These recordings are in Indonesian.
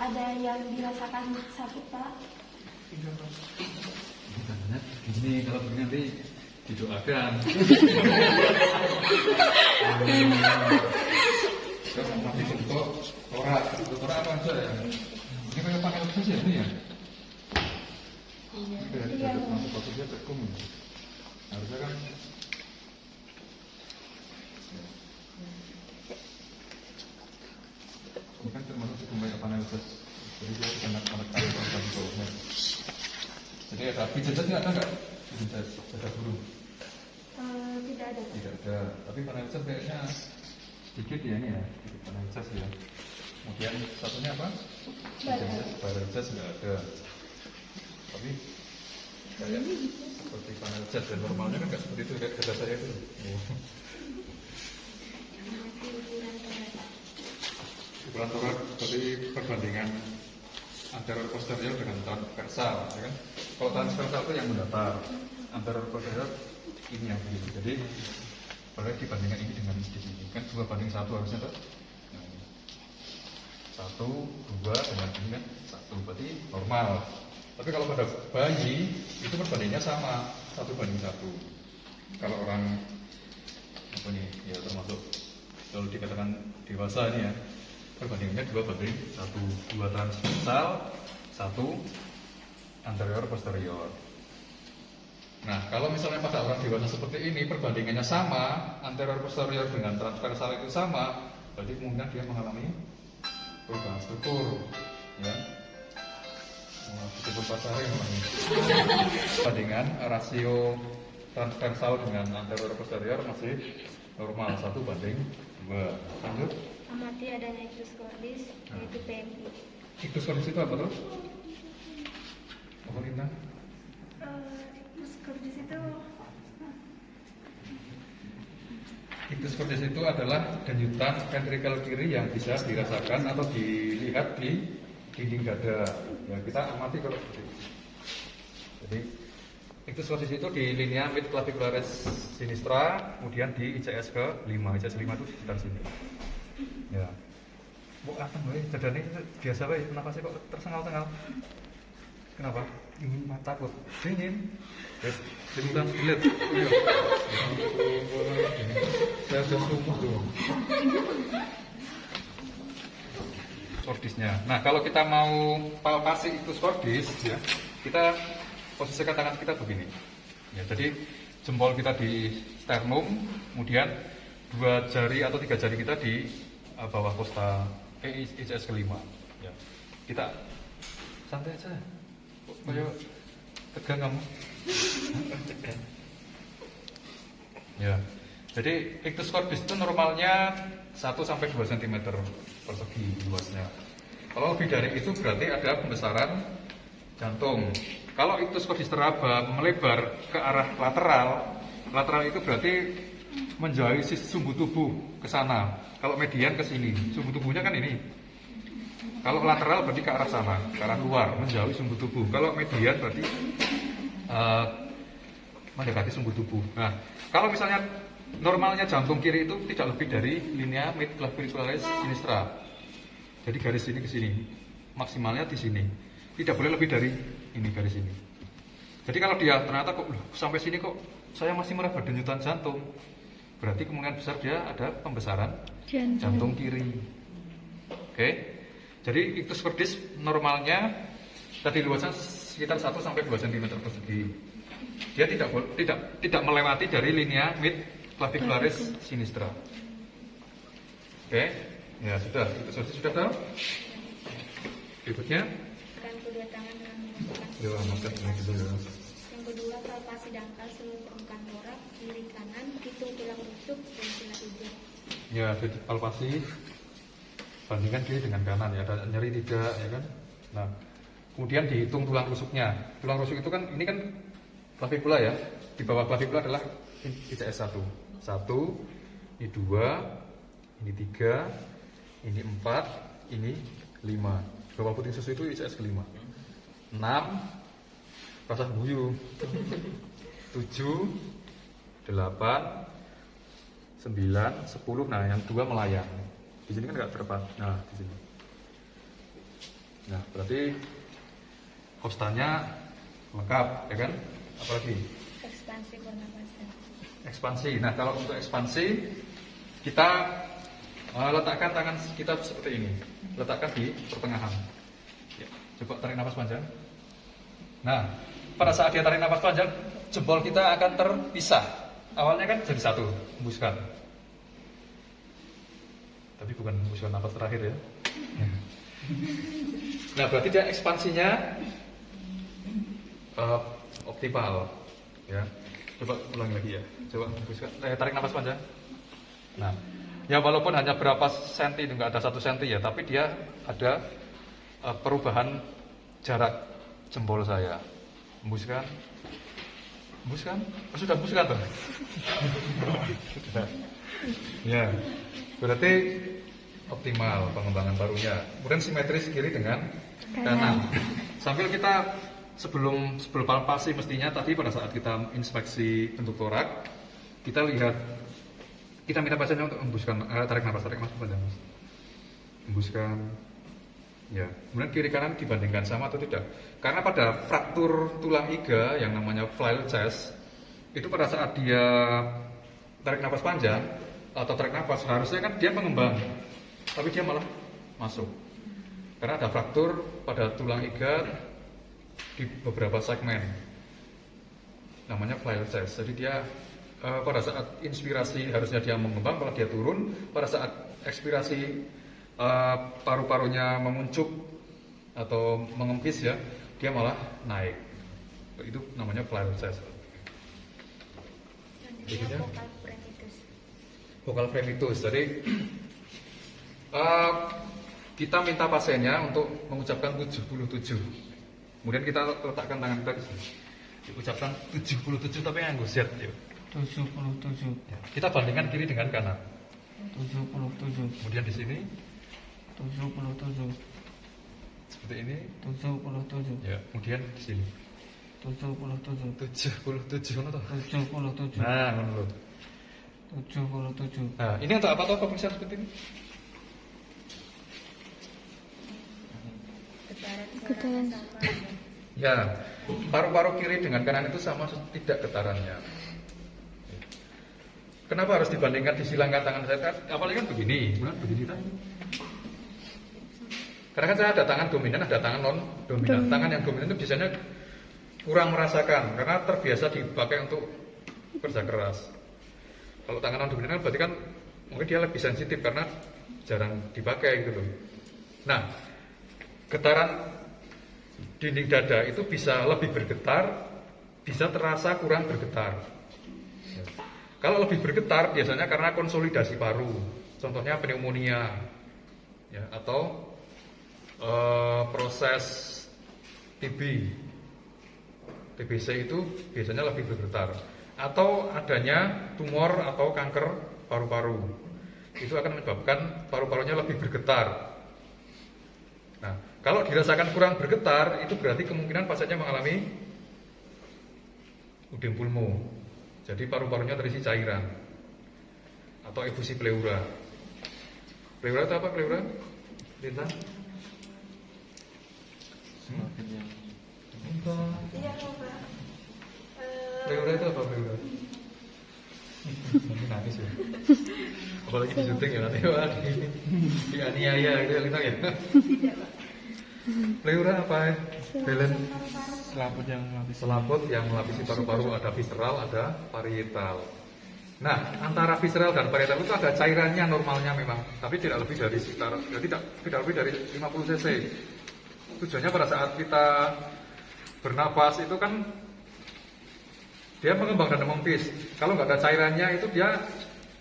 ada yang dirasakan sakit Pak? Ini kalau begini nanti didoakan. Terus sama dibentuk torak apa aja ya? Ini kayak panel khusus ya ini ya? Ini kayak masuk fotonya tekum. Harusnya kan ini kan termasuk sebagai panel khusus. Jadi dia kena menekan organ. Jadi ada pijatnya ada nggak? Pijat ada burung? Tidak ada. Tidak ada. Tapi panel khusus kayaknya sedikit ya ini ya, sedikit panel khusus ya. Kemudian satunya apa? Barrel jas nggak ada. Tapi kayak seperti panel jas dan normalnya kan nggak seperti itu kayak kerja saya itu. Ukuran torak berarti perbandingan anterior posterior dengan transversal, ya kan? Kalau transversal itu yang mendatar, anterior posterior ini yang begini. Jadi boleh dibandingkan ini dengan di sini kan 2:1 harusnya tuh. 1, 2 dengan ini kan 1 berarti normal. Tapi kalau pada bayi itu perbandingannya sama 1:1. Kalau orang apa nih ya termasuk kalau dikatakan dewasa ini ya perbandingannya 2:1, 2 transversal, 1 anterior posterior. Nah, kalau misalnya pada orang dewasa seperti ini perbandingannya sama, anterior posterior dengan transversal itu sama, berarti kemungkinan dia mengalami perubahan struktur, ya. Disebut pasarnya namanya. Perbandingan rasio transversal dengan anterior posterior masih normal 1:2. Lanjut. Amati adanya ictus cordis, yaitu PMI. Ictus cordis itu apa tuh? Apa Lina? Ictus cordis itu Ictus cordis itu adalah denyutan ventrikel kiri yang bisa dirasakan atau dilihat di dinding dada. Ya, kita amati kalau seperti itu. Jadi ictus cordis itu di linea mid clavicularis sinistra, kemudian di ICS ke-5. ICS 5 itu di sekitar sini. Ya. Bu, apa gue? Jadane biasa wae, kenapa sih kok tersengal-sengal? Kenapa? Ingin takut. Dingin. Sebentar, lihat. Saya sudah sumuh tuh. Cordisnya. Nah, kalau kita mau palpasi ictus cordis, ya, kita posisikan tangan kita begini. Ya, jadi jempol kita di sternum, kemudian 2 jari atau 3 jari kita di bawah kosta ICS ke-5. Ya. Kita santai aja. Kayak tegang kamu. Ya. Jadi ictus cordis itu normalnya 1-2 cm persegi luasnya. Kalau lebih dari itu berarti ada pembesaran jantung. Kalau ictus cordis teraba melebar ke arah lateral itu berarti menjauhi sisi sumbu tubuh ke sana. Kalau median ke sini, sumbu tubuhnya kan ini. Kalau lateral berarti ke arah sana, ke arah luar, menjauhi sumbu tubuh. Kalau median berarti mendekati sumbu tubuh. Nah, kalau misalnya normalnya jantung kiri itu tidak lebih dari linea mid clavicularis sinistra. Jadi garis sini ke sini, maksimalnya di sini. Tidak boleh lebih dari ini garis ini. Jadi kalau dia ternyata kok sampai sini kok saya masih meraba denyutan jantung, berarti kemungkinan besar dia ada pembesaran jantung kiri. Oke. Jadi ictus cordis normalnya tadi luasnya sekitar 1-2 cm persegi. Dia tidak melewati dari linea mid clavicularis sinistra. Oke. Ya sudah, ictus cordis sudah tahu. Berikutnya. Tekan kedua tangan dengan menggunakan. Ya, maksud ini dulu. Yang kedua, palpasi dangkal seluruh permukaan torak, kiri kanan, hitung tulang rusuk dan sila tubuh. Ya, jadi palpasi bandingkan kiri dengan kanan ya, ada nyeri tidak ya kan. Nah, kemudian dihitung tulang rusuknya. Tulang rusuk itu kan ini kan clavicula ya. Di bawah clavicula adalah ICS 1. 1, ini 2, ini 3, ini 4, ini 5. Bawah puting susu itu ICS ke-5. 6 rasa buyu. 7, 8, 9, 10. Nah, yang 2 melayang. Di sini kan nggak terdapat. Nah, di sini. Nah, berarti kostanya lengkap, ya kan? Apalagi? Ekspansi pernapasan. Ekspansi. Nah, kalau untuk ekspansi, kita letakkan tangan kita seperti ini. Letakkan di pertengahan. Ya, coba tarik nafas panjang. Nah, pada saat dia tarik nafas panjang, jempol kita akan terpisah. Awalnya kan jadi satu, hembuskan. Tapi bukan hembuskan nafas terakhir ya. Nah, berarti dia ekspansinya optimal, ya. Coba ulangi lagi ya. Coba hembuskan, tarik nafas panjang. Nah, ya walaupun hanya berapa senti, nggak ada 1 senti ya, tapi dia ada perubahan jarak jempol saya. Hembuskan, hembuskan, oh, sudah hembuskan tuh. Ya, berarti optimal pengembangan parunya. Kemudian simetris kiri dengan kanan. Sambil kita sebelum palpasi mestinya tadi pada saat kita inspeksi bentuk torak, kita lihat, kita minta pasiennya untuk hembuskan, tarik nafas panjang. Hembuskan. Ya, kemudian kiri kanan dibandingkan sama atau tidak? Karena pada fraktur tulang iga yang namanya flail chest itu pada saat dia tarik nafas panjang atau tarik nafas harusnya kan dia mengembang, tapi dia malah masuk. Karena ada fraktur pada tulang iga di beberapa segmen, namanya flail chest. Jadi dia pada saat inspirasi harusnya dia mengembang, malah dia turun. Pada saat ekspirasi paru-parunya memuncup atau mengempis ya, dia malah naik. Itu namanya flail chest. Selanjutnya vokal fremitus. Vokal fremitus. Jadi kita minta pasiennya untuk mengucapkan 77. Kemudian kita letakkan tangan kita di sini. Diucapkan 77 tapi nganggo Z ya. 77. Ya. Kita bandingkan kiri dengan kanan. 77. Kemudian di sini 77. seperti ini. 77. Ya, kemudian di sini 77. 77 ngono toh. 77. Nah, ngono lho. 77. Nah, ini untuk apa toh pemeriksaan seperti ini? Getaran suara sama. Ya, paru-paru kiri dengan kanan itu sama tidak getarannya. Kenapa harus dibandingkan disilangkan tangan saya? Apalagi kan begini, benar begini kan? Karena kan saya ada tangan dominan, ada tangan non dominan. Tangan yang dominan itu biasanya kurang merasakan karena terbiasa dipakai untuk kerja keras. Kalau tangan non dominan berarti kan mungkin dia lebih sensitif karena jarang dipakai gitu loh. Nah, getaran dinding dada itu bisa lebih bergetar, bisa terasa kurang bergetar. Kalau lebih bergetar biasanya karena konsolidasi paru, contohnya pneumonia, ya, atau proses TB, TBC itu biasanya lebih bergetar, atau adanya tumor atau kanker paru-paru, itu akan menyebabkan paru-parunya lebih bergetar. Nah, kalau dirasakan kurang bergetar, itu berarti kemungkinan pasiennya mengalami udem pulmo. Jadi paru-parunya terisi cairan atau efusi pleura. Pleura itu apa pleura? Lintang? Pleura itu apa pleura? Nanti nangis ya. Apalagi di syuting ya nanti wah di aniaya gitu Lintang ya. Pleura apa ya? Belen. Selaput yang melapisi paru-paru, ada visceral, ada parietal. Nah, antara visceral dan parietal itu ada cairannya normalnya memang, tapi tidak lebih dari sekitar, tidak lebih dari 50 cc. Tujuannya pada saat kita bernapas itu kan dia mengembang dan mengempis. Kalau nggak ada cairannya itu dia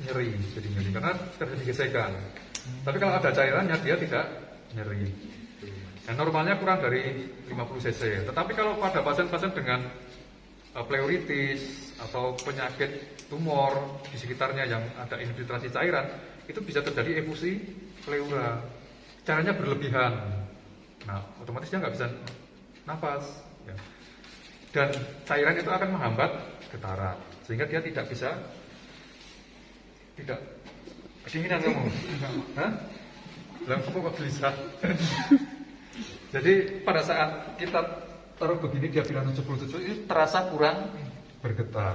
nyeri, jadi nyeri karena terjadi gesekan. Tapi kalau ada cairannya dia tidak nyeri. Nah, normalnya kurang dari 50 cc. Tetapi kalau pada pasien-pasien dengan pleuritis atau penyakit tumor di sekitarnya yang ada infiltrasi cairan, itu bisa terjadi efusi pleura. Caranya berlebihan. Nah, otomatis dia nggak bisa nafas. Ya. Dan cairan itu akan menghambat getaran, sehingga dia tidak kedinginan kamu. Hah? Lah kok bisa? Jadi pada saat kita taruh begini dia bilang 77 ini terasa kurang bergetar.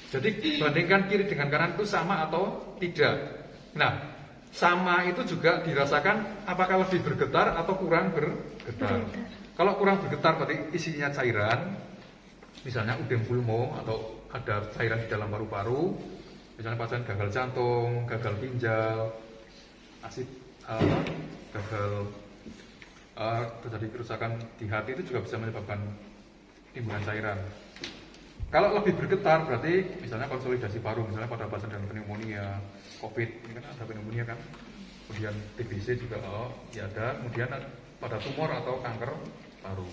Jadi bandingkan kiri dengan kanan itu sama atau tidak. Nah, sama itu juga dirasakan apakah lebih bergetar atau kurang bergetar. Kalau kurang bergetar berarti isinya cairan, misalnya udem pulmo atau ada cairan di dalam paru-paru, misalnya pasien gagal jantung, gagal ginjal, asid gagal terjadi kerusakan di hati itu juga bisa menyebabkan timbulan cairan. Kalau lebih bergetar berarti misalnya konsolidasi paru, misalnya pada pasien dengan pneumonia, COVID, ini kan ada pneumonia kan, kemudian TBC juga ya ada, kemudian pada tumor atau kanker paru.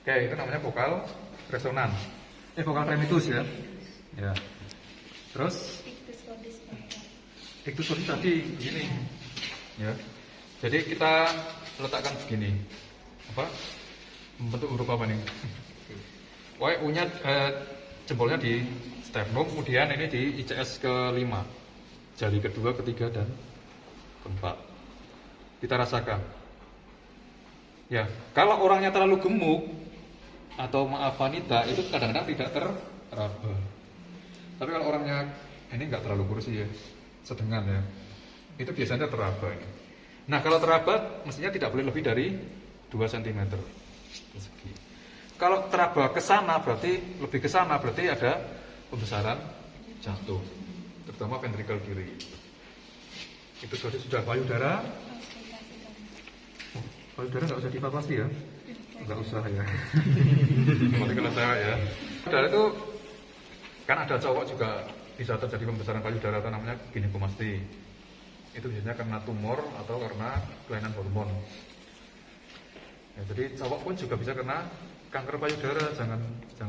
Oke, itu namanya vokal resonan. Vokal remitus ya. Ya. Terus iktus kondis tadi begini. Ya. Jadi kita letakkan begini. Apa? Bentuk huruf apa nih? Pokoknya U-nya jempolnya di sternum, kemudian ini di ICS ke-5. Jari kedua, ketiga dan keempat. Kita rasakan. Ya, kalau orangnya terlalu gemuk atau maaf wanita itu kadang-kadang tidak teraba. Tapi kalau orangnya ini enggak terlalu kurus ya, sedengan ya. Itu biasanya teraba ini. Nah, kalau teraba mestinya tidak boleh lebih dari 2 cm persegi. Kalau teraba ke sana berarti lebih ke sana berarti ada pembesaran jantung, terutama ventrikel kiri. Itu sudah payudara. Payudara nggak usah dipapasi ya, nggak usah ya. Seperti kalau saya ya. Payudara itu kan ada cowok juga bisa terjadi pembesaran payudara atau namanya ginekomasti. Itu biasanya karena tumor atau karena kelainan hormon. Ya, jadi cowok pun juga bisa kena kanker payudara, jangan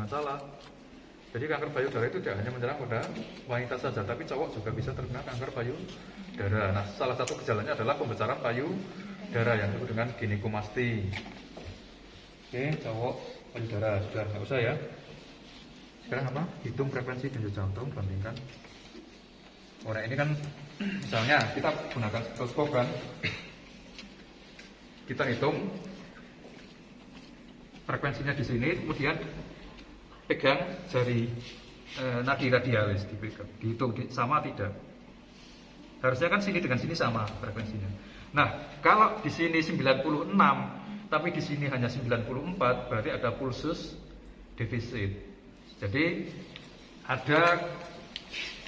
salah. Jadi kanker payudara itu tidak hanya menyerang pada wanita saja, tapi cowok juga bisa terkena kanker payudara. Nah, salah satu gejalanya adalah pembesaran payudara yang disebut dengan ginekomasti. Oke, cowok payudara sudah nggak usah ya. Sekarang apa? Hitung frekuensi denyut jantung bandingkan. Orang ini kan misalnya kita gunakan stetoskop kan, kita hitung frekuensinya di sini, kemudian pegang jari nadi radialis, dihitung sama tidak. Harusnya kan sini dengan sini sama frekuensinya. Nah, kalau di sini 96, tapi di sini hanya 94, berarti ada pulsus defisit. Jadi ada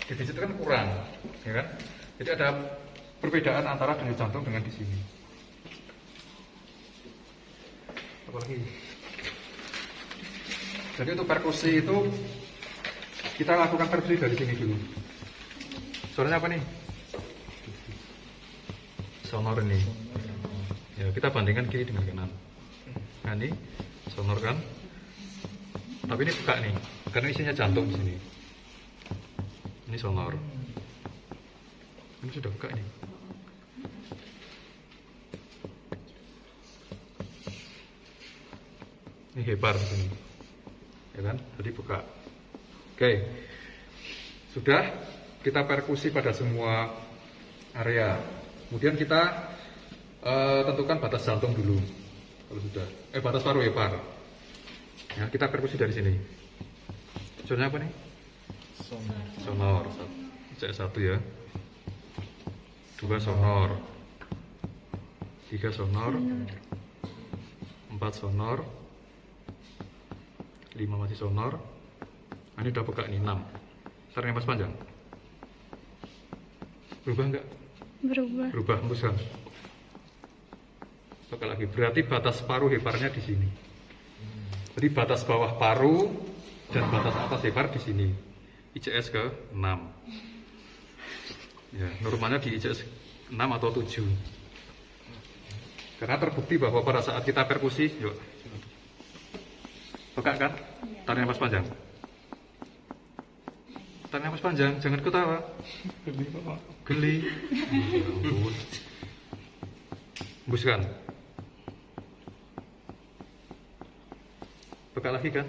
defisit kan kurang, ya kan? Jadi ada perbedaan antara denyut jantung dengan di sini. Apalagi? Jadi untuk perkusi itu kita lakukan perkusi dari sini dulu. Suaranya apa nih? Sonor ini. Ya, kita bandingkan kiri dengan kanan. Nah, ini sonor kan? Tapi ini buka nih, karena isinya jantung di sini. Ini sonor. Ini sudah buka nih. Ini hepar di sini. Ya kan? Jadi buka. Oke. Sudah kita perkusi pada semua area. Kemudian kita tentukan batas jantung dulu. Kalau sudah. Batas paru hepar. Ya, kita perkusi dari sini. Soalnya apa nih? Sonor. C1 ya. 2 sonor. 3 sonor. 4 sonor. 5 masih sonor. Nah, ini udah buka nih 6. Tarik nafas panjang. Berubah enggak? Berubah. Berubah, hembuskan. Buka lagi. Berarti batas paru heparnya di sini. Jadi batas bawah paru dan batas atas hepar di sini. ICS ke 6. Ya, normalnya di ICS 6 atau 7. Karena terbukti bahwa pada saat kita perkusi, yuk. Buka kan? Tarik nafas panjang. Tarik nafas panjang, jangan ketawa. Geli. Ya ampun. Hembuskan. Buka lagi kan?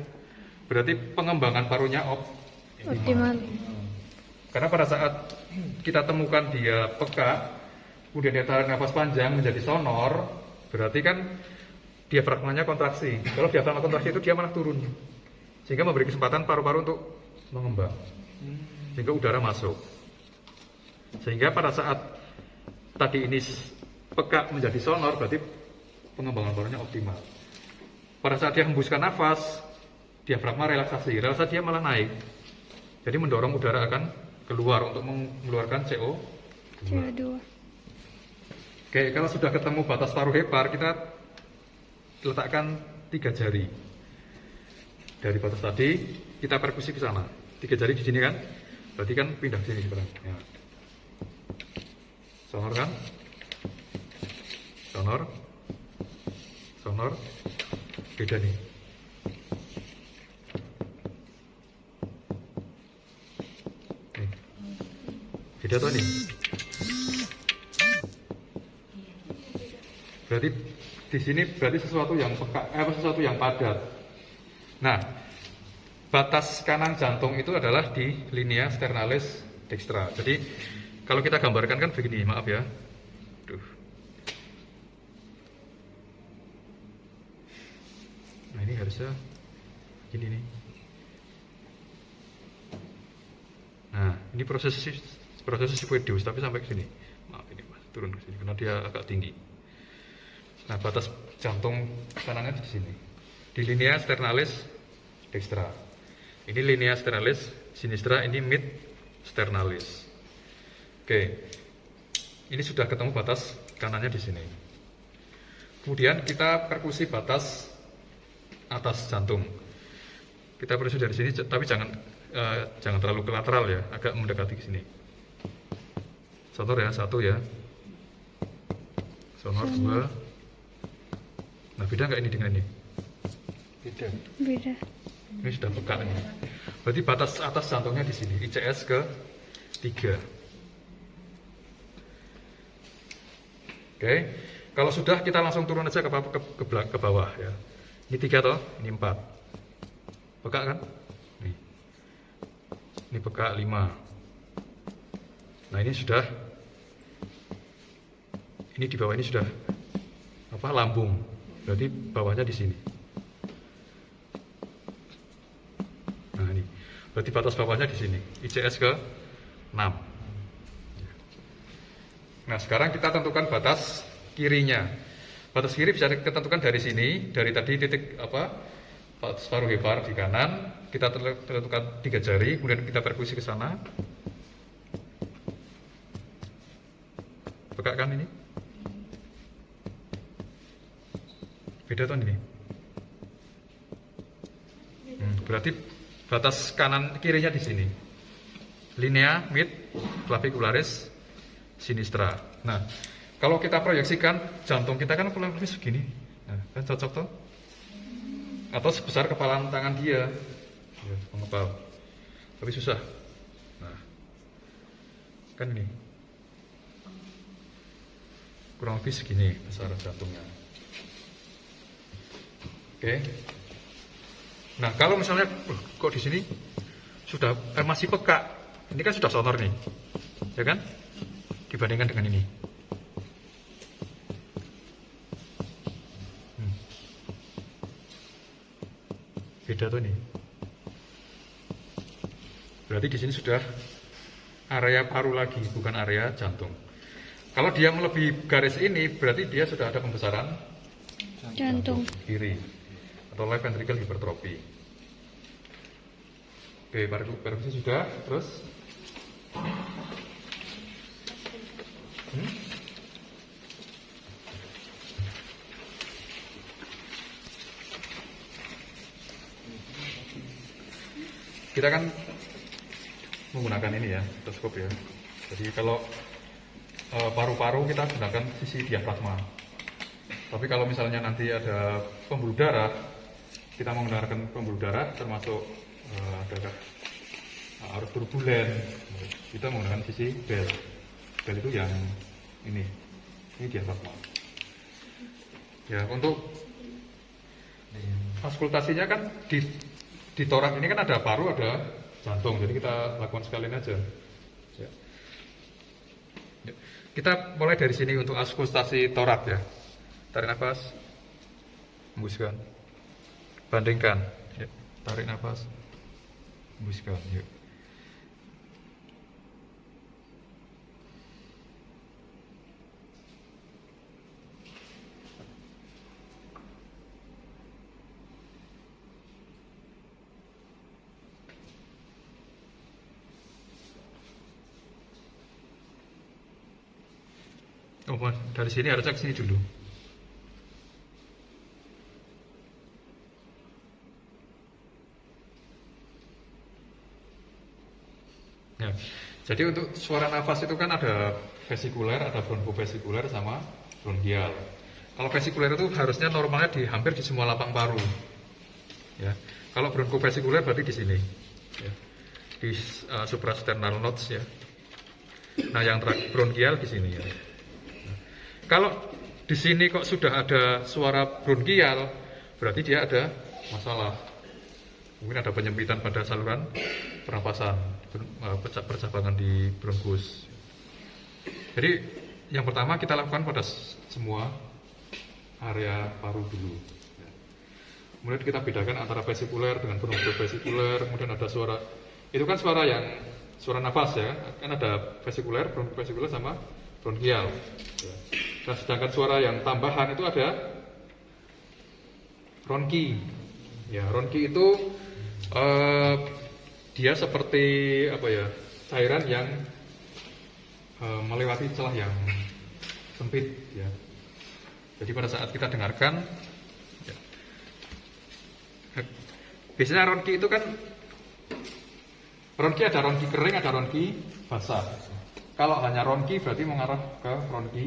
Berarti pengembangan parunya Optimal. Karena pada saat kita temukan dia peka, kemudian dia tarik nafas panjang menjadi sonor, berarti kan diafragmanya kontraksi. Kalau diafragma kontraksi itu dia malah turun, sehingga memberi kesempatan paru-paru untuk mengembang, sehingga udara masuk. Sehingga pada saat tadi ini peka menjadi sonor, berarti pengembangan parunya optimal. Pada saat dia hembuskan nafas, diafragma relaksasi dia malah naik. Jadi mendorong udara akan keluar untuk mengeluarkan CO2. Oke, kalau sudah ketemu batas paruh hepar, kita letakkan 3 jari. Dari batas tadi, kita perkusi ke sana. 3 jari di sini kan? Berarti kan pindah ke sini sekarang. Ya. Sonor kan? Sonor. Sonor. Beda nih. Nih. Beda tuh nih. Berarti di sini berarti sesuatu yang peka, sesuatu yang padat. Nah, batas kanan jantung itu adalah di linea sternalis dextra. Jadi kalau kita gambarkan kan begini, maaf ya. Duh. Nah ini harusnya gini nih. Nah ini proses sifoideus tapi sampai ke sini. Maaf ini mas, turun ke sini karena dia agak tinggi. Nah batas jantung kanannya di sini, di linea sternalis dextra. Ini linea sternalis sinistra, ini mid sternalis. Oke, ini sudah ketemu batas kanannya di sini. Kemudian kita perkusi batas atas jantung. Kita perkusi dari sini, tapi jangan terlalu ke lateral ya, agak mendekati ke sini. Sonor ya, 1 ya. Sonor 2. Nah beda nggak ini dengan ini? Beda. Ini sudah peka ini. Berarti batas atas jantungnya di sini, ICS ke 3. Oke, kalau sudah kita langsung turun aja ke bawah ya. Ini 3 toh, ini 4. Peka kan? Nih. Ini peka 5. Nah ini sudah. Ini di bawah ini sudah lambung. Berarti bawahnya di sini. Nah ini, berarti batas bawahnya di sini, ICS ke 6. Nah sekarang kita tentukan batas kirinya. Batas kiri bisa ditentukan dari sini, dari tadi titik batas paruh hepar di kanan, kita tentukan 3 jari, kemudian kita perkusi ke sana. Peka kan ini? Beda tuh ini. Berarti batas kanan kirinya di sini. Linea mid clavicularis sinistra. Nah, kalau kita proyeksikan jantung kita kan kurang lebih segini. Nah, kan cocok tuh? Atau sebesar kepalan tangan dia. Ya, mengepal. Tapi susah. Nah. Kan ini. Kurang lebih segini besar jantungnya. Oke. Nah, kalau misalnya kok di sini sudah masih peka, ini kan sudah sonor nih, ya kan? Dibandingkan dengan ini. Beda tuh nih. Berarti di sini sudah area paru lagi, bukan area jantung. Kalau dia melebihi garis ini, berarti dia sudah ada pembesaran Jantung. kiri atau left ventricle hypertrophy. Oke, perkusi sudah, terus kita kan menggunakan ini ya, stetoskop ya. Jadi kalau paru-paru kita gunakan sisi diafragma. Tapi kalau misalnya nanti ada pembuluh darah, kita menggunakan pembuluh darah termasuk ada arus turbulen, kita menggunakan sisi bel. Bel itu yang ini diafragma. Ya, untuk auskultasinya kan di torak ini kan ada paru, ada jantung, jadi kita lakukan sekalian aja. Ya. Ya. Kita mulai dari sini untuk auskultasi torak ya. tarik nafas, hembuskan, bandingkan, ya. Tarik nafas, hembuskan, yuk. Oh, dari sini harusnya ke sini dulu. Ya, jadi untuk suara nafas itu kan ada vesikuler, ada bronkofesikuler sama bronkial. Kalau vesikuler itu harusnya normalnya hampir di semua lapang paru. Ya, kalau bronkofesikuler berarti di sini, ya. Di suprasternal nodes ya. Nah, yang bronkial di sini ya. Kalau di sini kok sudah ada suara bronkial, berarti dia ada masalah. Mungkin ada penyempitan pada saluran pernapasan, percabangan di bronkus. Jadi yang pertama kita lakukan pada semua area paru dulu. Kemudian kita bedakan antara vesikuler dengan bronkofesikuler. Kemudian ada suara, itu kan suara nafas ya, kan ada vesikuler, bronkofesikuler sama bronkial. Nah, sedangkan suara yang tambahan itu ada ronki. Ya, ronki itu dia seperti apa ya, cairan yang melewati celah yang sempit. Ya. Jadi pada saat kita dengarkan, ya, biasanya ronki itu kan, ronki ada ronki kering, ada ronki basah. Kalau hanya ronki berarti mengarah ke ronki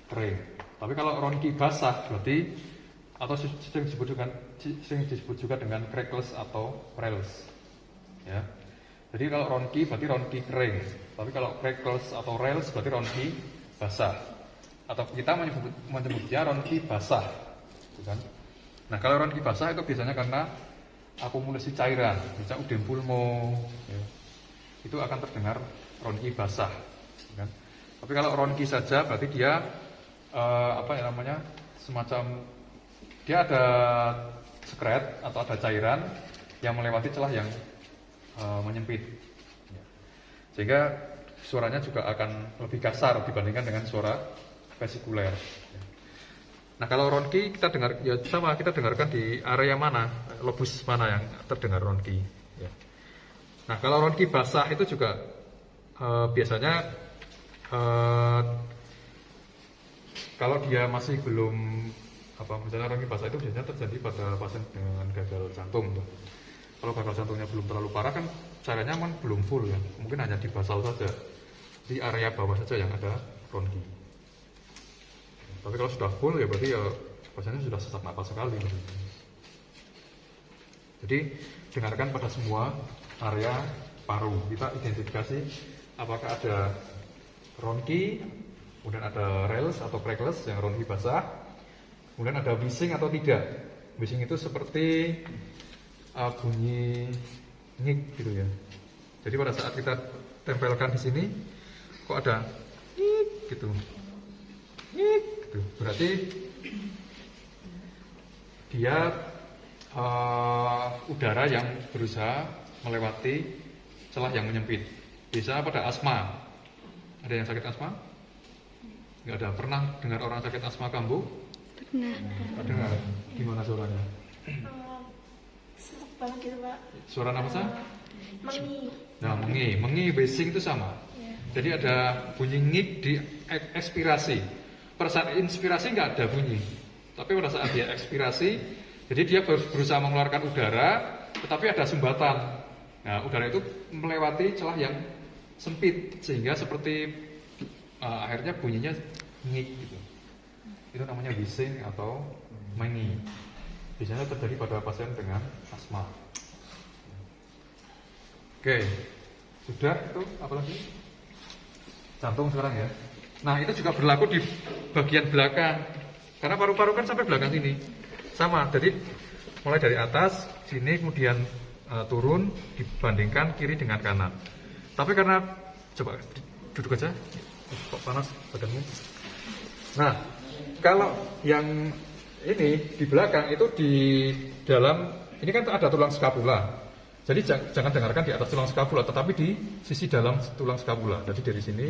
kering. Tapi kalau ronki basah berarti, atau sering disebut juga dengan crackles atau rales. Ya. Jadi kalau ronki berarti ronki kering. Tapi kalau crackles atau rales berarti ronki basah. Atau kita menyebutnya ronki basah. Gitu kan? Nah, kalau ronki basah itu biasanya karena akumulasi cairan, misalnya udem pulmo, ya. Itu akan terdengar ronki basah. Gitu kan? Tapi kalau ronki saja berarti dia semacam dia ada sekret atau ada cairan yang melewati celah yang menyempit, sehingga suaranya juga akan lebih kasar dibandingkan dengan suara vesikuler. Nah, kalau ronki kita dengar ya sama, kita dengarkan di area mana, lobus mana yang terdengar ronki. Ya. Nah, kalau ronki basah itu juga biasanya kalau dia masih belum misalnya ronki basah itu biasanya terjadi pada pasien dengan gagal jantung. Kalau gagal jantungnya belum terlalu parah kan cairannya belum full ya, mungkin hanya di basal saja, di area bawah saja yang ada ronki. Tapi kalau sudah full ya berarti ya pasiennya sudah sesak napas sekali. Jadi dengarkan pada semua area paru, kita identifikasi apakah ada ronki, kemudian ada rales atau crackles yang ronki basah, kemudian ada wheezing atau tidak. Wheezing itu seperti bunyi ngik gitu ya. Jadi pada saat kita tempelkan di sini kok ada ngik gitu. Ngik gitu. Berarti dia udara yang berusaha melewati celah yang menyempit. Biasanya pada asma. Ada yang sakit asma? Enggak ada. Pernah dengar orang sakit asma kambuh? Pernah. Dengar. Gimana suaranya? Sesak banget gitu, Pak. Suara nafasnya? Mengi. Nah, mengi wheezing itu sama. Ya. Jadi ada bunyi ngik di ekspirasi. Pada saat inspirasi nggak ada bunyi. Tapi pada saat dia ekspirasi, jadi dia berusaha mengeluarkan udara, tetapi ada sumbatan. Nah, udara itu melewati celah yang sempit, sehingga seperti akhirnya bunyinya ngik gitu. Itu namanya wheezing atau mengi. Biasanya terjadi pada pasien dengan asma. Oke, sudah itu apa lagi? Jantung sekarang ya. Nah, itu juga berlaku di bagian belakang. Karena paru-paru kan sampai belakang sini. Sama, jadi mulai dari atas sini kemudian turun dibandingkan kiri dengan kanan. Tapi karena coba duduk aja. Kok panas badanmu? Nah, kalau yang ini di belakang itu di dalam, ini kan ada tulang skapula. Jadi jangan dengarkan di atas tulang skapula, tetapi di sisi dalam tulang skapula. Jadi dari sini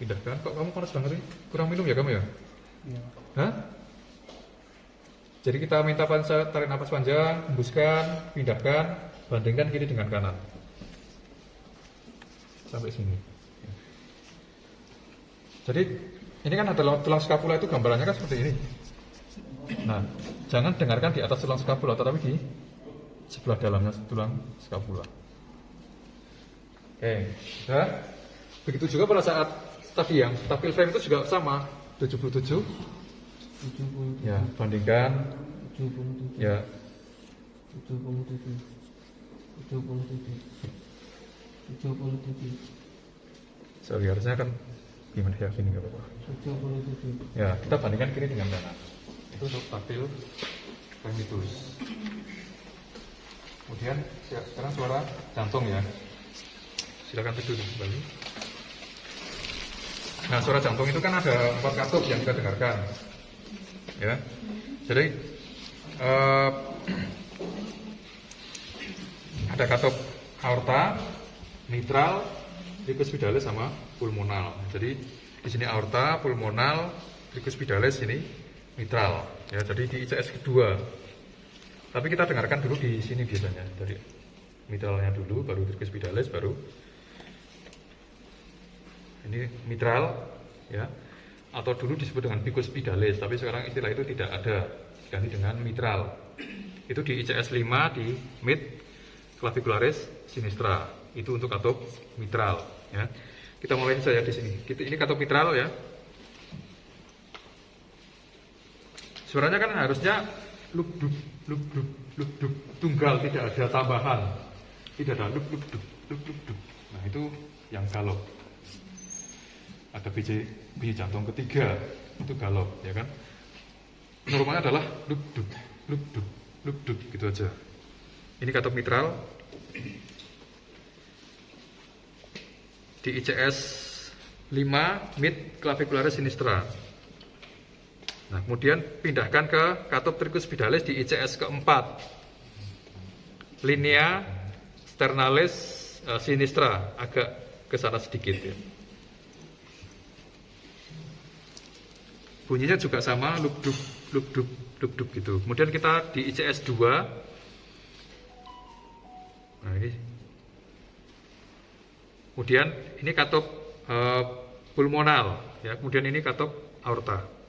pindahkan. Kok kamu panas banget sih? Kurang minum ya kamu ya? Iya. Hah? Jadi kita minta Panca tarik nafas panjang, hembuskan, pindahkan, bandingkan kiri dengan kanan. Sampai sini. Jadi ini kan ada tulang skapula, itu gambarannya kan seperti ini. Nah, jangan dengarkan di atas tulang skapula, tetapi di sebelah dalamnya tulang skapula. Oke, ya. Begitu juga pada saat tadi yang stabil frame itu juga sama, 77. 70. Ya, bandingkan. 77. Ya, 77. 77. 77. sorry, harusnya kan gimana ya, gini nggak apa-apa. 77. Ya, kita bandingkan kiri dengan kanan. Itu untuk stabil frame. Kemudian sekarang suara jantung ya. Silakan teduh kembali. Nah, suara jantung itu kan ada 4 katup yang kita dengarkan. Ya. Jadi ada katup aorta, mitral, tricuspidales sama pulmonal. Jadi di sini aorta, pulmonal, tricuspidales, ini mitral. Ya, jadi di ICS kedua. Tapi kita dengarkan dulu di sini biasanya, dari mitralnya dulu, baru tricuspidales, baru ini mitral, ya. Atau dulu disebut dengan bicuspidales, tapi sekarang istilah itu tidak ada, diganti dengan mitral. Itu di ICS 5 di mid clavicularis sinistra. Itu untuk katup mitral, ya. Kita mulai saja di sini. Ini katup mitral ya. Suaranya kan harusnya luk duk tunggal, tidak ada tambahan, tidak ada luk duk. Nah, itu yang galop. Ada biji jantung ketiga, itu galop, ya kan. Normalnya adalah luk duk gitu aja. Ini katup mitral di ICS 5 mid clavicularis sinistra. Nah, kemudian pindahkan ke katup tricuspidales di ICS keempat, linea sternalis sinistra, agak ke sana sedikit ya. Bunyinya juga sama, luk duk gitu. Kemudian kita di ICS 2. Nah, ini. Kemudian ini katup pulmonal ya, kemudian ini katup aorta.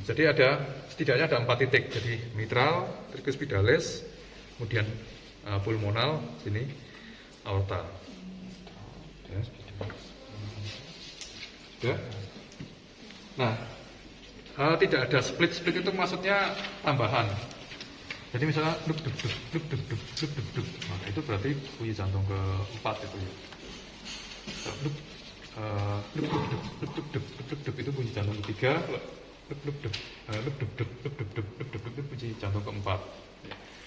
Jadi setidaknya ada 4 titik. Jadi mitral, tricuspidales, kemudian pulmonal, sini aorta. Ya. Nah, tidak ada split itu maksudnya tambahan. Jadi misalnya duk. Nah, itu berarti bunyi jantung keempat itu ya. Duk itu bunyi jantung ketiga. Duk bunyi jantung keempat.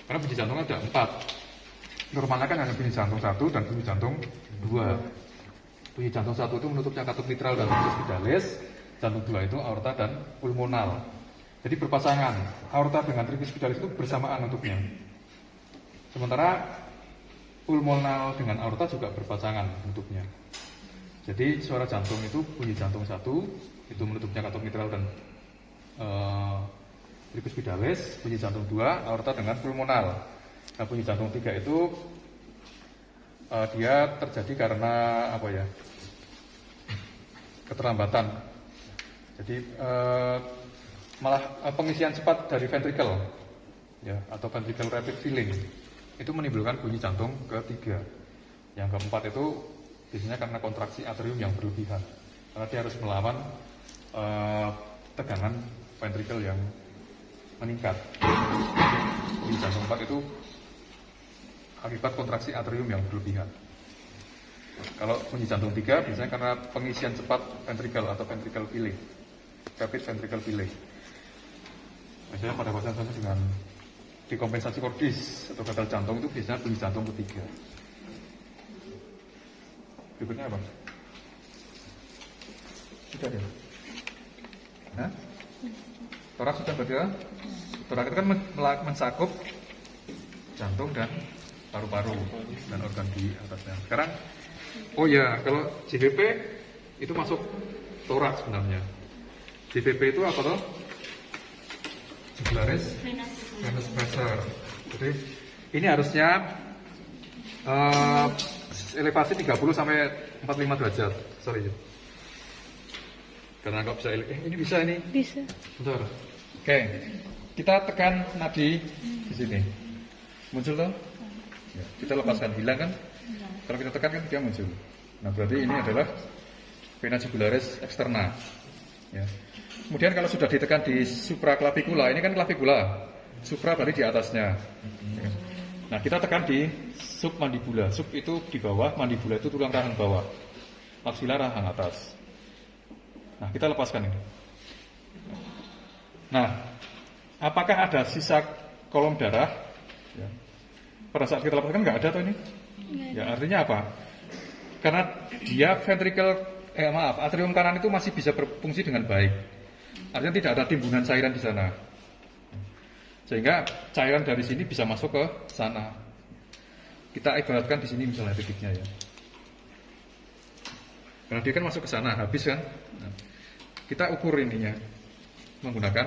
Karena bunyi jantungnya ada 4. Normalnya kan hanya bunyi jantung 1 dan bunyi jantung 2. Bunyi jantung 1 itu menutupnya katup mitral dan tricuspidales, jantung 2 itu aorta dan pulmonal. Jadi berpasangan, aorta dengan tricuspidales itu bersamaan nutupnya. Sementara pulmonal dengan aorta juga berpasangan nutupnya. Jadi suara jantung itu bunyi jantung 1 itu menutupnya katup mitral dan tricuspidales, bunyi jantung 2 aorta dengan pulmonal. Nah, bunyi jantung 3 itu dia terjadi karena apa ya? Keterlambatan. Jadi malah pengisian cepat dari ventricle ya, atau ventricle rapid filling itu menimbulkan bunyi jantung ketiga. Yang keempat itu biasanya karena kontraksi atrium yang berlebihan, karena dia harus melawan tegangan ventricle yang meningkat. Bunyi jantung 4 itu akibat kontraksi atrium yang berlebihan. Kalau bunyi jantung 3 biasanya karena pengisian cepat ventricle atau ventricle filling, rapid ventricle filling. Biasanya pada pasien-pasien dengan dekompensasi kordis atau gatal jantung itu biasanya bunyi jantung ketiga. berikutnya apa? Sudah ya? Hah? Toraks sudah berarti ya? Toraks itu kan mencakup jantung dan paru-paru dan organ di atasnya. Sekarang, oh ya, kalau JVP itu masuk toraks sebenarnya. JVP itu apa toh? Jugularis venous pressure. Jadi ini harusnya elevasi 30 sampai 45 derajat. Sorry. Karena nggak bisa ini bisa ini. Bisa. Bentar. Oke. Kita tekan nadi di sini. Muncul toh? Ya, kita lepaskan, hilang kan? Kalau kita tekan kan dia muncul. Nah, berarti ini adalah vena jugularis externa. Ya. Kemudian kalau sudah ditekan di supraclavicula, ini kan clavicula. Supra berarti di atasnya. Ya. Nah, kita tekan di submandibula. Sub itu di bawah, mandibula itu tulang rahang bawah. Maksila rahang atas. Nah, kita lepaskan ini. Nah, apakah ada sisa kolom darah? Ya. Pada saat kita lepaskan nggak ada tuh ini. Ya, artinya apa? Karena dia atrium kanan itu masih bisa berfungsi dengan baik. Artinya tidak ada timbunan cairan di sana. Sehingga cairan dari sini bisa masuk ke sana. Kita ibaratkan di sini misalnya titiknya ya. Karena dia kan masuk ke sana, habis kan? Nah, kita ukur ininya menggunakan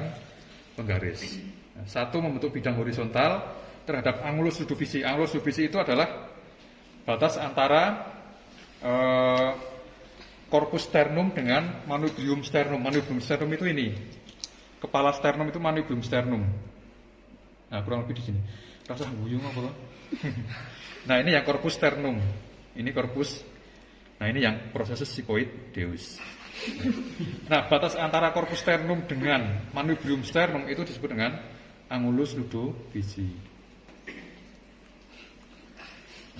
penggaris. Nah, satu membentuk bidang horizontal terhadap angulus ludovisi. Angulus ludovisi itu adalah batas antara corpus sternum dengan manubrium sternum. Manubrium sternum itu ini. Kepala sternum itu manubrium sternum. Nah, kurang lebih di sini. Rasa guyung apa loh? Nah, ini yang corpus sternum. Ini corpus. Nah, ini yang proses sigmoid deus. Nah, batas antara corpus sternum dengan manubrium sternum itu disebut dengan angulus ludovisi.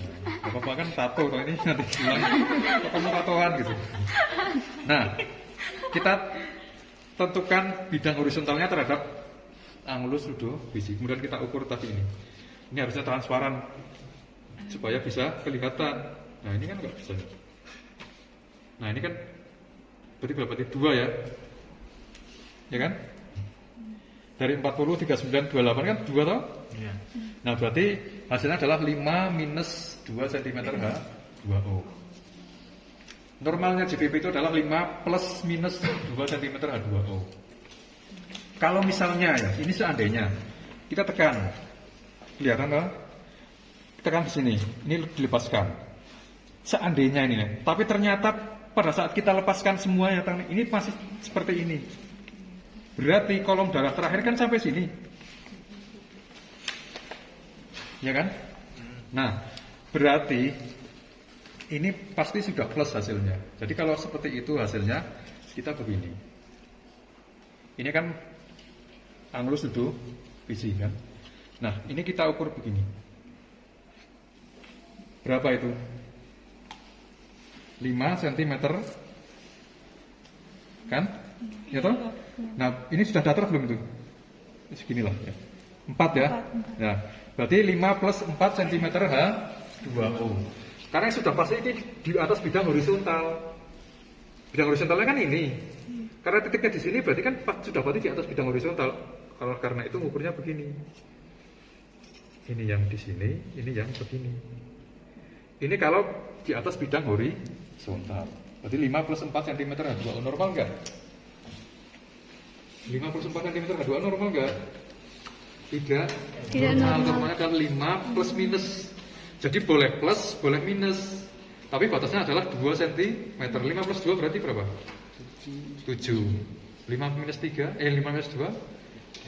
Nah, apa-apa kan tato kalau ini nanti bilang ketemu tatoan gitu. Nah, kita tentukan bidang horizontalnya terhadap angulus ludovisi. Kemudian kita ukur tadi ini. Ini harusnya transparan supaya bisa kelihatan. Nah, ini kan nggak bisa. Nah, ini kan berarti berapa tadi? 2 ya. Ya kan? Dari 40, 39, 28 kan 2 toh? Iya. Nah, berarti hasilnya adalah 5 minus 2 cm H2O. Normalnya JVP itu adalah 5 plus minus 2 cm H2O. Kalau misalnya ya, ini seandainya kita tekan, kelihatan nggak? Tekan di sini, ini dilepaskan. Seandainya ini, tapi ternyata pada saat kita lepaskan semuanya, ini masih seperti ini. Berarti kolom darah terakhir kan sampai sini, ya kan? Nah, berarti ini pasti sudah plus hasilnya. Jadi kalau seperti itu hasilnya, kita begini. Ini kan angulus ludovisi kan. Nah, ini kita ukur begini. Berapa itu? 5 cm kan? Ya toh? Nah, ini sudah datar belum itu? Seginilah ya. 4 ya. Nah, berarti 5 plus 4 cm H2O. Karena sudah pasti ini di atas bidang horizontal. Bidang horizontalnya kan ini. Karena titiknya di sini berarti kan sudah pasti di atas bidang horizontal. Kalau karena itu ukurnya begini. Ini yang di sini, ini yang begini. Ini kalau di atas bidang horizontal. Berarti 5 plus 4 cm H2O normal enggak? 5 plus 4 cm H2O normal enggak? Tidak normal. Normalnya adalah 5 plus minus. Jadi boleh plus, boleh minus. Tapi batasnya adalah 2 cm. 5 plus 2 berarti berapa? 7. 5 minus 3, 5 minus 2,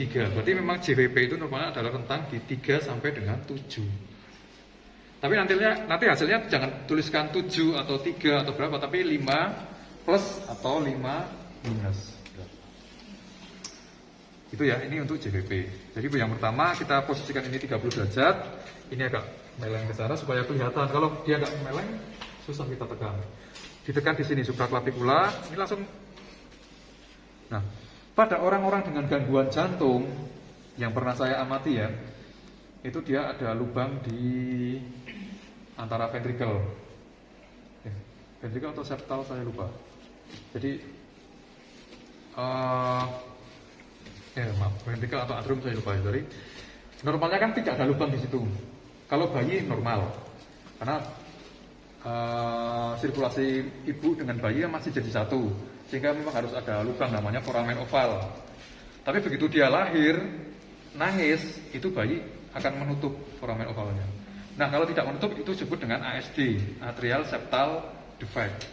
3. Berarti memang JVP itu normalnya adalah rentang di 3 sampai dengan 7. Tapi nanti hasilnya jangan tuliskan 7 atau 3 atau berapa, tapi 5 plus atau 5 minus. Itu ya, ini untuk JVP. Jadi yang pertama kita posisikan ini 30 derajat, ini agak meleng ke sana supaya kelihatan. Kalau dia agak meleng, susah kita tekan. Ditekan di sini supraclavicula, ini langsung. Nah, pada orang-orang dengan gangguan jantung yang pernah saya amati ya, itu dia ada lubang di antara ventricle. ventrikel atau septal saya lupa. Jadi maaf, ventrikel atau atrium saya lupa. Jadi normalnya kan tidak ada lubang di situ. Kalau bayi normal, karena sirkulasi ibu dengan bayi masih jadi satu, sehingga memang harus ada lubang namanya foramen oval. Tapi begitu dia lahir, nangis, itu bayi akan menutup foramen ovalnya. Nah, kalau tidak menutup itu disebut dengan ASD, atrial septal defect.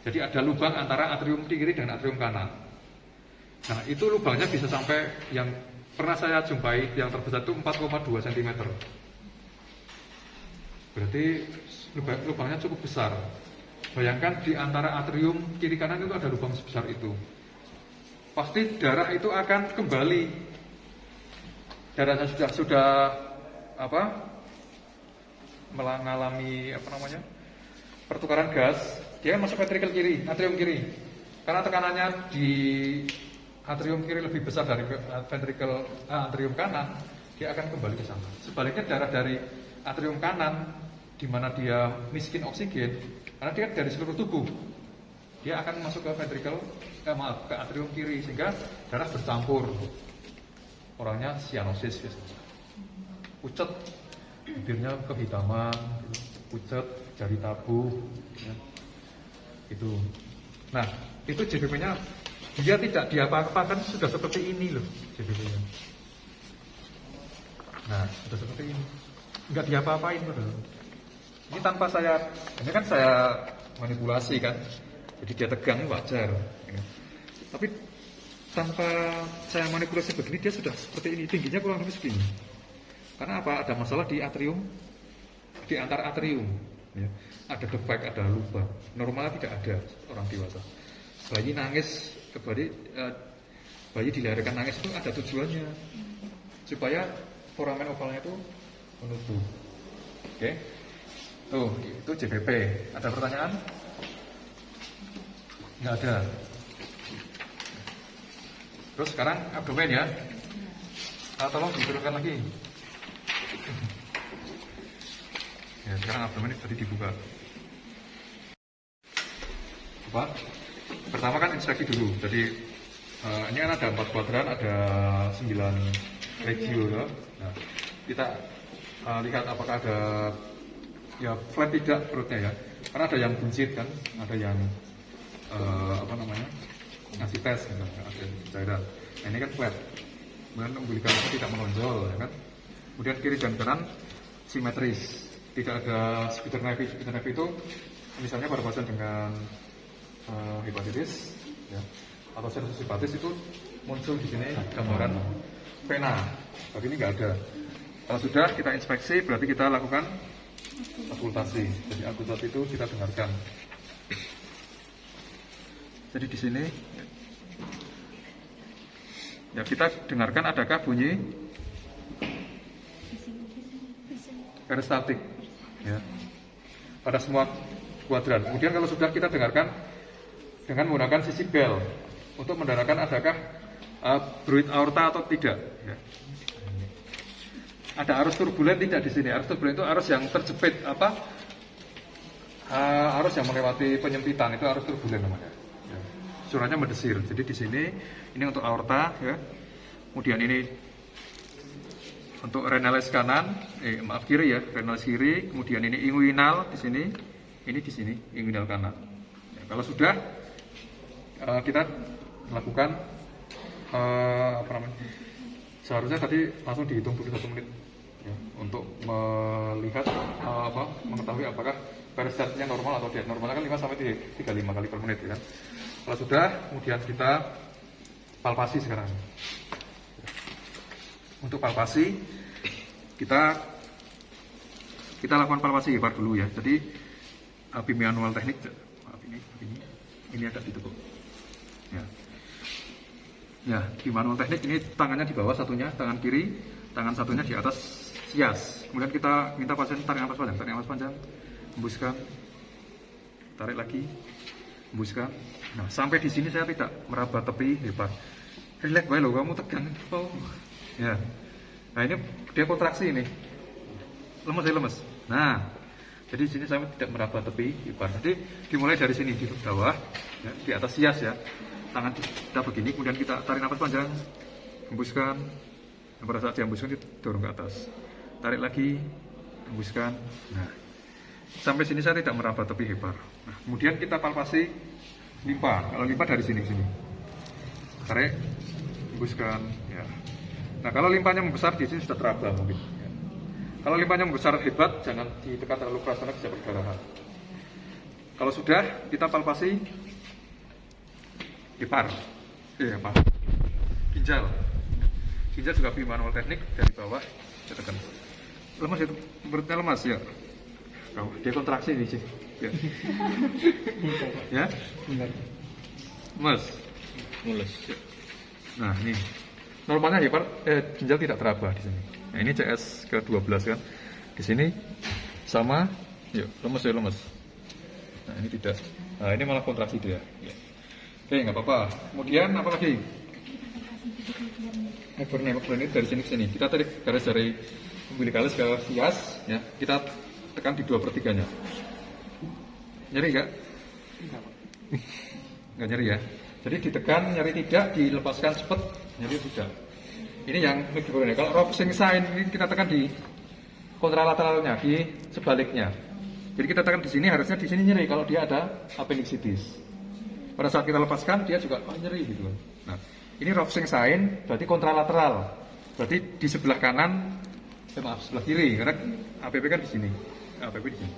Jadi ada lubang antara atrium kiri dan atrium kanan. Nah, itu lubangnya bisa sampai, yang pernah saya jumpai yang terbesar itu 4,2 cm. Berarti lubangnya cukup besar. Bayangkan di antara atrium kiri kanan itu ada lubang sebesar itu. Pasti darah itu akan kembali. Darahnya sudah mengalami pertukaran gas, dia masuk ventrikel kiri, atrium kiri. Karena tekanannya di atrium kiri lebih besar dari ventrikel atrium kanan, dia akan kembali ke sana. Sebaliknya darah dari atrium kanan, di mana dia miskin oksigen, karena dia dari seluruh tubuh, dia akan masuk ke ventrikel, ke atrium kiri, sehingga darah bercampur. Orangnya sianosis, pucet, bibirnya kehitaman, pucet, jari tabuh, ya. Itu. Nah, itu JBP-nya dia tidak diapa-apakan, sudah seperti ini loh JBP-nya. Nah, sudah seperti ini, nggak diapa-apain loh. Ini tanpa ini kan saya manipulasi kan, jadi dia tegang wajar. Ya. Tapi tanpa saya manipulasi begini, dia sudah seperti ini, tingginya kurang lebih segini. Karena apa? Ada masalah di atrium, di antar atrium. Ya. Ada defect, ada lubang. Normalnya tidak ada orang dewasa. Bayi nangis, bayi dilahirkan nangis itu ada tujuannya, supaya foramen ovalnya itu menutup. Oke, tuh itu JBP. Ada pertanyaan? Nggak ada. Terus sekarang abdomen ya. Tolong diturunkan lagi. Ya, sekarang abdomen tadi dibuka. Apa? Pertama kan inspeksi dulu. Jadi ini kan ada 4 kuadran, ada 9 regio ya. Nah, kita lihat apakah ada ya flat tidak perutnya ya. Karena ada yang buncit kan, ada yang ngasih tes gitu, ada cairan. Nah, ini kan flat. Kemudian umbilikalisnya tidak menonjol ya kan. Kemudian kiri dan kanan simetris. Tidak ada spider nevi. Spider nevi itu misalnya pada pasien dengan hepatitis ya, atau cirrhosis hepatis itu muncul di sini gambaran vena. Tapi ini nggak ada. Kalau sudah kita inspeksi, berarti kita lakukan akultasi. Jadi akultasi itu kita dengarkan. Jadi di sini ya kita dengarkan adakah bunyi peristatik ya pada semua kuadran. Kemudian kalau sudah kita dengarkan dengan menggunakan sisi bel untuk mendengarkan adakah bruit aorta atau tidak ya. Ada arus turbulen tidak di sini. Arus turbulen itu arus yang terjepit arus yang melewati penyempitan, itu arus turbulen namanya ya. Suaranya mendesir. Jadi di sini ini untuk aorta ya. Kemudian ini untuk renalis kanan, kiri ya, renalis kiri. Kemudian ini inguinal di sini, ini di sini inguinal kanan. Ya, kalau sudah kita lakukan seharusnya tadi langsung dihitung dulu 1 menit ya, untuk melihat mengetahui apakah peristatnya normal atau tidak. Normalnya kan 5 sampai 35 kali per menit ya kan. Kalau sudah, kemudian kita palpasi sekarang. Untuk palpasi kita lakukan palpasi hebat dulu ya. Jadi bimanual teknik, ini agak ditekuk. Ya, bimanual teknik ini tangannya di bawah satunya, tangan kiri, tangan satunya di atas sias. Kemudian kita minta pasien tarik nafas panjang, hembuskan, tarik lagi, hembuskan. Nah, sampai di sini saya tidak meraba tepi hebat. Relax bae loh, kamu tegang. Oh. Ya. Nah, ini dia kontraksi ini. Lemes ya lemes. Nah, Jadi di sini saya tidak meraba tepi hepar. Jadi dimulai dari sini di bawah, ya, di atas sias ya. Tangan kita begini, kemudian kita tarik nafas panjang, hembuskan. Dan pada saat dihembuskan didorong ke atas. Tarik lagi, hembuskan. Nah, sampai sini saya tidak meraba tepi hepar. Nah, kemudian kita palpasi limpa. Kalau limpa dari sini ke sini. Tarik, hembuskan. Ya. Nah, kalau limpanya membesar di sini sudah teraba mungkin. Ya. Kalau limpanya membesar hebat, jangan ditekan terlalu keras karena bisa perdarahan. Kalau sudah, kita palpasi hepar. Apa? Ginjal. Ginjal juga pilih manual teknik dari bawah kita tekan. Lemas itu, perutnya lemas ya. Oh, dia kontraksi di sini. Ya. Ya? Lemas. Mulus. Nah, ini normalnya hepar ginjal tidak teraba di sini. Nah, ini CS ke-12 kan. Di sini sama, yuk, lemes ya lemes. Nah, ini tidak. Nah, ini malah kontraksi dia. Ya. Oke, nggak apa-apa. Kemudian apa lagi? Hypernephronia dari sini ke sini. Kita tarik garis dari umbilikalis ke sias, ya. Kita tekan di 2/3-nya. Nyeri nggak? Nggak nyeri ya. Jadi ditekan, nyeri tidak, dilepaskan cepet, nyeri tidak. Ini yang hypernephronia. Kalau Robson sign ini kita tekan di kontralateralnya, di sebaliknya. Jadi kita tekan di sini, harusnya di sini nyeri kalau dia ada appendicitis. Pada saat kita lepaskan, dia juga nyeri gitu. Nah, ini Robson sign berarti kontralateral. Berarti di sebelah kanan, sebelah kiri, karena APP kan di sini. APP di sini.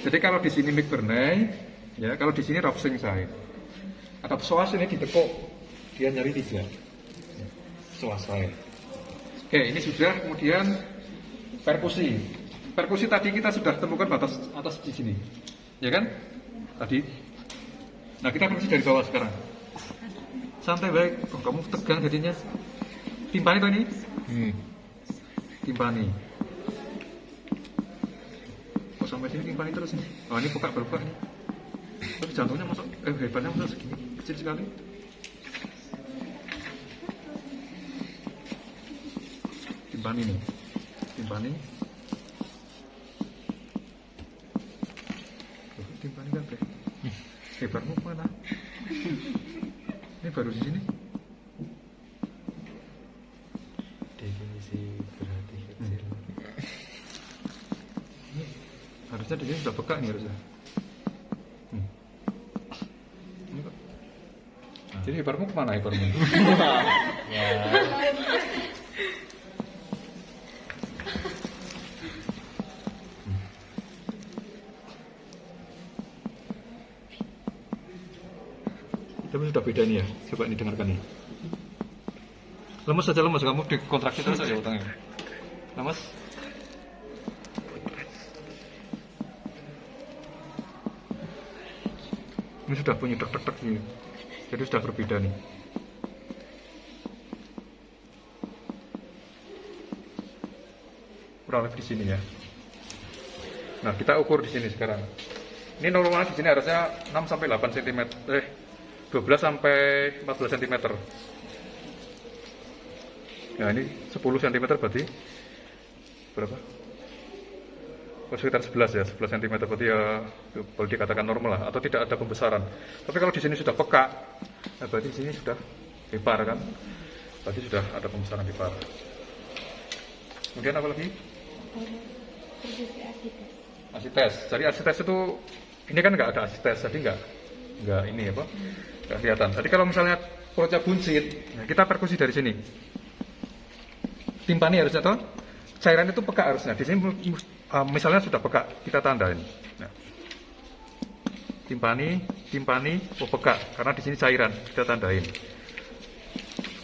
Jadi kalau di sini McBurney, ya kalau di sini Robson sign. Atau psoas ini ditekuk, dia nyeri tidak. Psoas sign. Oke, ini sudah. Kemudian perkusi. Perkusi tadi kita sudah temukan batas atas di sini, ya kan? Tadi. Nah, kita perkusi dari bawah sekarang. Santai baik. Oh, kamu tegang jadinya. Timpani tuh ini? Timpani. Oh, sampai sini timpani terus ini. Oh, ini buka berbuka nih. Tapi jantungnya masuk, hebatnya masuk segini, kecil sekali. Timpani nih. Timpani. Timpani kan deh. Hebatmu mana? Ini baru di sini. Definisi berarti kecil. Harusnya di sini sudah peka nih harusnya. Ini kok. Jadi hebarmu kemana hebarmu? Ya. Tapi sudah beda nih ya. Coba ini dengarkan nih. Lemes saja lemes, kamu dikontraksi terus aja utangnya. Lemes. Ini sudah bunyi tek-tek ini. Jadi sudah berbeda nih. Kurang lebih di sini ya. Nah, kita ukur di sini sekarang. Ini normalnya di sini harusnya 6 sampai 8 cm. 12 sampai 14 cm. Nah, ini 10 cm berarti berapa? Oh, sekitar 11 ya, 11 cm berarti ya boleh dikatakan normal lah, atau tidak ada pembesaran. Tapi kalau di sini sudah peka, nah berarti di sini sudah hepar kan? Berarti sudah ada pembesaran hepar. Kemudian apa lagi? Asites. Jadi asites itu ini kan nggak ada asites, jadi nggak ini apa? Nggak kelihatan. Tadi kalau misalnya perutnya buncit, nah kita perkusi dari sini. Timpani harusnya toh, cairan itu peka harusnya. Di sini misalnya sudah peka, kita tandain. Nah, timpani, oh peka, karena di sini cairan, kita tandain.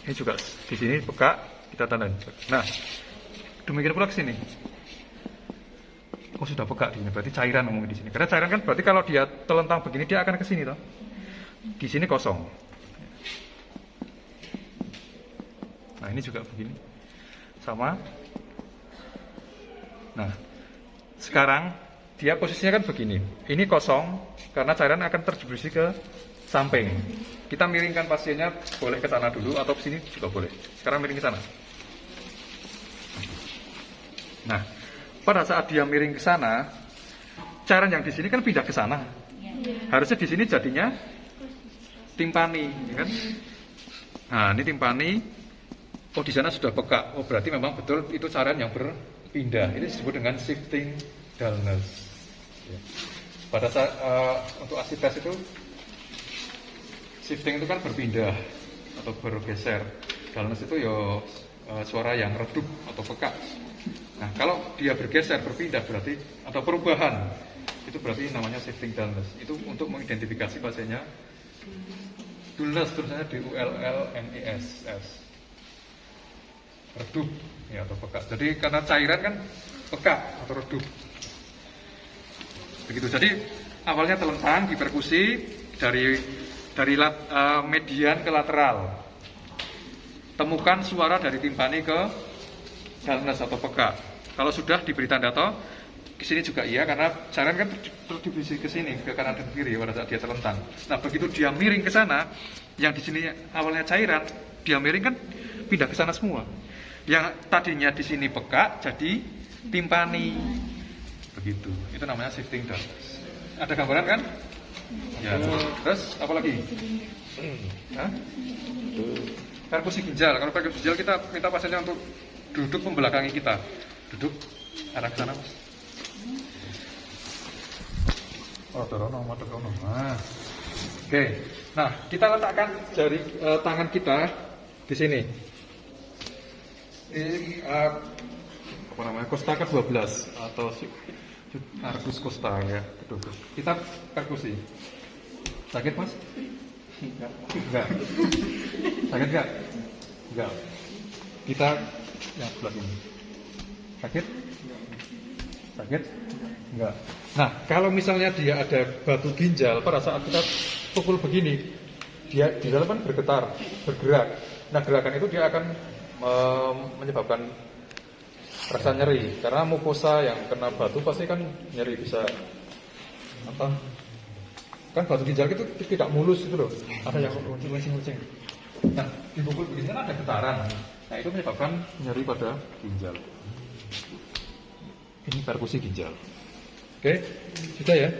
Ini juga di sini peka, kita tandain. Nah, demikian pula ke sini. Oh sudah peka di sini, berarti cairan ngomong di sini. Karena cairan kan berarti kalau dia telentang begini dia akan ke sini toh. Di sini kosong. Nah ini juga begini, sama. Nah sekarang dia posisinya kan begini. Ini kosong karena cairan akan terdistribusi ke samping. Kita miringkan pasiennya boleh ke sana dulu atau ke sini juga boleh. Sekarang miring ke sana. Nah pada saat dia miring ke sana, cairan yang di sini kan pindah ke sana. Harusnya di sini jadinya timpani, ya kan? Nah, ini timpani. Oh, di sana sudah peka. Oh, berarti memang betul itu cairan yang berpindah. Ini disebut dengan shifting dullness. Ya. Pada saat untuk asites itu shifting itu kan berpindah atau bergeser. Dullness itu ya suara yang redup atau peka. Nah, kalau dia bergeser, berpindah berarti atau perubahan, itu berarti namanya shifting dullness. Itu untuk mengidentifikasi pasiennya dullness, tulisannya DULLNESS. Redup ya atau peka. Jadi karena cairan kan peka atau redup. Begitu. Jadi awalnya telentang, diperkusi dari median ke lateral. Temukan suara dari timpani ke dullness atau peka. Kalau sudah diberi tanda toh, ke sini juga iya karena cairan kan terdistribusi ke sini, ke kanan dan kiri pada saat dia telentang. Nah, begitu dia miring ke sana, yang di sini awalnya cairan, dia miring kan pindah ke sana semua. Yang tadinya di sini peka jadi timpani. Begitu. Itu namanya shifting dullness. Ada gambaran kan? Ya. Terus apa lagi? Hah? Perkusi ginjal. Kalau perkusi ginjal kita minta pasiennya untuk duduk membelakangi kita. Duduk arah ke sana, Mas. Oh, torono. Nah. Oke. Nah, kita letakkan jari tangan kita di sini. Ini apa namanya? Costa ke-12 atau Argus Costa ya, betul. Kita perkusi. Sakit, Mas? Enggak. Sakit enggak? Enggak. Kita yang sebelah ini. Sakit? Sakit? Enggak. Nah, kalau misalnya dia ada batu ginjal pada saat kita pukul begini, dia di dalam kan bergetar, bergerak. Nah, gerakan itu dia akan menyebabkan rasa nyeri karena mukosa yang kena batu pasti kan nyeri, bisa apa? Kan batu ginjal itu tidak mulus gitu loh. Ada yang runcing-runcing. Nah, dipukul begini kan ada getaran. Nah, itu menyebabkan nyeri pada ginjal. Ini perkusi ginjal. Oke, sudah ya.